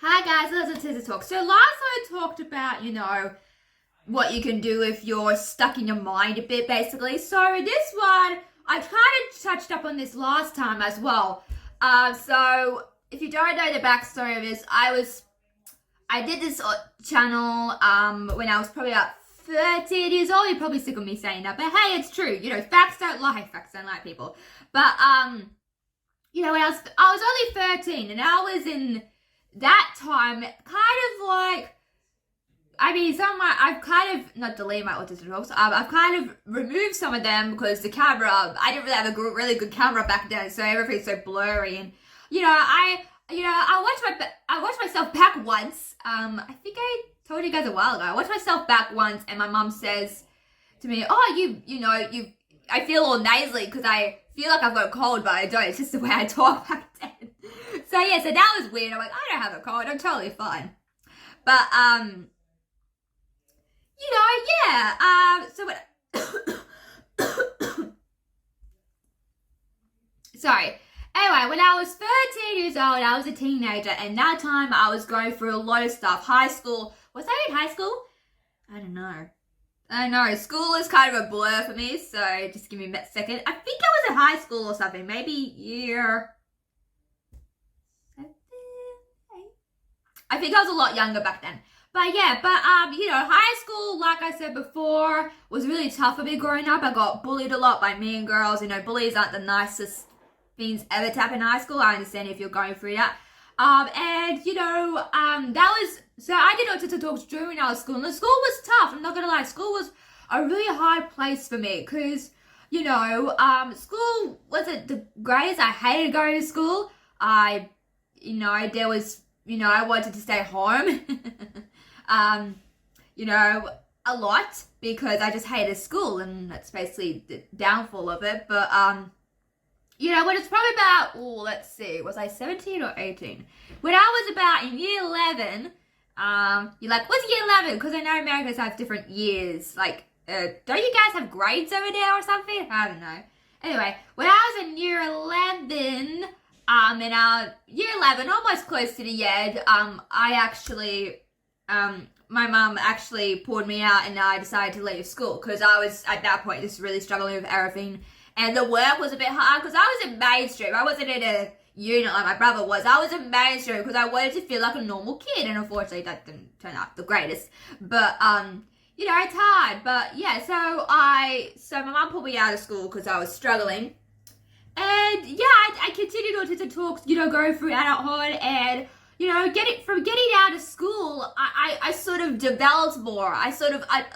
Hi guys, let's to talk. So last I talked about, what you can do if you're stuck in your mind a bit, basically. So this one, I kind of touched up on this last time as well. So if you don't know the backstory of this, I did this channel when I was probably about 13 years old. You're probably sick of me saying that, but hey, it's true. Facts don't lie people. But when I was only 13, and I was in that time, kind of like, I've kind of, not deleted my autism talks, I've kind of removed some of them because the camera, I didn't really have a really good camera back then, so everything's so blurry, and, I watched myself back once, I think I told you guys a while ago, I watched myself back once, and my mum says to me, I feel all nasally, because I feel like I've got a cold, but I don't, it's just the way I talk back then. So that was weird. I'm like, I don't have a cold, I'm totally fine. But, so what, sorry. Anyway, when I was 13 years old, I was a teenager, and that time I was going through a lot of stuff. High school, was I in high school? I don't know. School is kind of a blur for me, so just give me a second. I think I was in high school or something, maybe year 7, 8. I think I was a lot younger back then. But high school, like I said before, was really tough for me growing up. I got bullied a lot by mean girls. Bullies aren't the nicest things ever to happen in high school. I understand if you're going through that. So I did autism talks during our school, and the school was tough. I'm not gonna lie, school was a really hard place for me, because, school wasn't the greatest. I hated going to school. I wanted to stay home, a lot, because I just hated school, and that's basically the downfall of it, but, when it's probably about, was I 17 or 18? When I was about in year 11, you're like, what's year 11? Because I know Americans have different years. Like, don't you guys have grades over there or something? I don't know. Anyway, when I was in year 11, year 11, almost close to the end, my mum actually pulled me out, and I decided to leave school, because I was, at that point, just really struggling with everything. And the work was a bit hard, because I was in mainstream. I wasn't in a unit like my brother was. I was in mainstream because I wanted to feel like a normal kid, and unfortunately that didn't turn out the greatest. But, it's hard. But, so my mum pulled me out of school because I was struggling. And, I continued autism talks, go through adulthood, and, getting out of school, I sort of developed more. I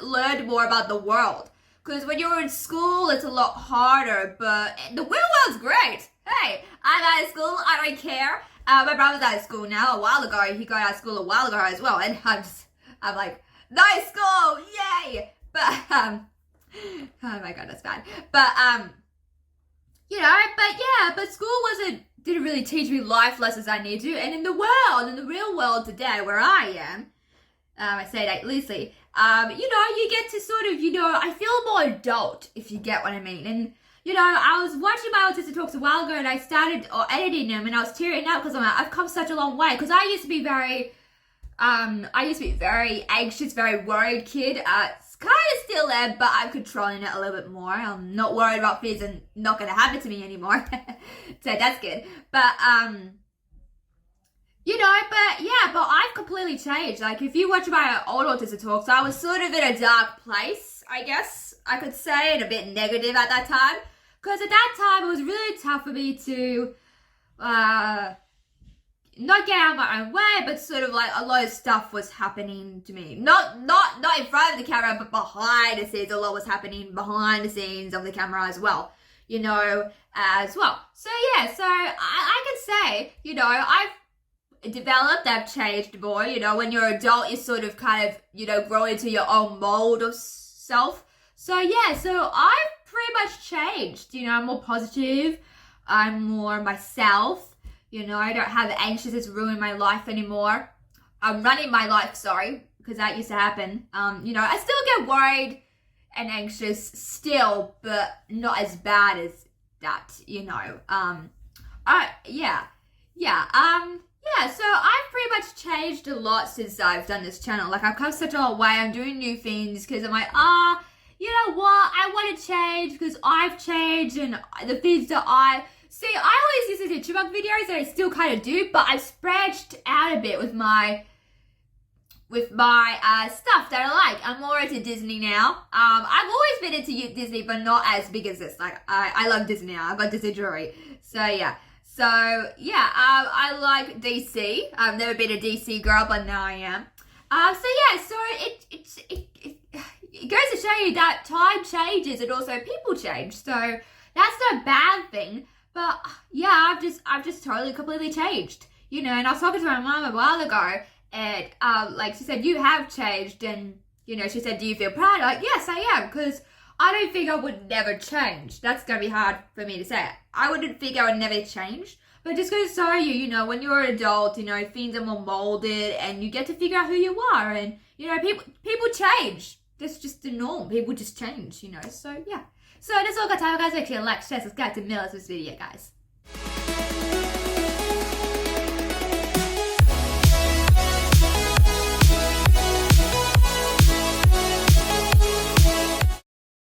learned more about the world. Because when you're in school, it's a lot harder, but the real world's great. Hey, I'm out of school, I don't care. My brother's out of school now a while ago. He got out of school a while ago as well, and I'm like, nice school, yay! But, oh my god, that's bad. But, but school didn't really teach me life lessons I need to, and in the real world today, where I am, I say that loosely, you get to sort of, I feel more adult, if you get what I mean. And, I was watching my autistic talks a while ago, and I started editing them, and I was tearing up because I've come such a long way. Because I used to be very anxious, very worried kid. It's kind of still there, but I'm controlling it a little bit more. I'm not worried about things and not going to happen to me anymore. So that's good. But, but I've completely changed. Like, if you watch my old autism talks, I was sort of in a dark place, I guess I could say, and a bit negative at that time. Because at that time, it was really tough for me to, not get out of my own way, but sort of like a lot of stuff was happening to me. Not in front of the camera, but behind the scenes. A lot was happening behind the scenes of the camera as well. As well. So I can say, I've developed, I've changed more. When you're an adult, you sort of kind of, grow into your own mold of self. So I've pretty much changed. I'm more positive. I'm more myself. I don't have anxiousness ruin my life anymore. I'm running my life, because that used to happen. I still get worried and anxious still, but not as bad as that, so I've pretty much changed a lot since I've done this channel. Like, I've come such a long way. I'm doing new things because I'm like, you know what? I want to change because I've changed and the things that I... See, I always listen to chipmunk videos and I still kind of do, but I've branched out a bit with my stuff that I like. I'm more into Disney now. I've always been into Disney, but not as big as this. Like, I love Disney now. I've got Disney jewelry. So, yeah. I like DC. I've never been a DC girl, but now I am. It goes to show you that time changes and also people change. So that's not a bad thing. But yeah, I've just totally completely changed. You know, and I was talking to my mom a while ago, and like she said, you have changed, and you know, she said, do you feel proud? Like, yes, I am, because I don't think I would never change. That's gonna be hard for me to say. I wouldn't think I would never change. But it just goes to show you, you know, when you're an adult, you know, things are more molded and you get to figure out who you are. And, you know, people change. That's just the norm. People just change, you know. So, yeah. So, that's all I got time, guys. Make sure to like, share, subscribe to me on this video, guys.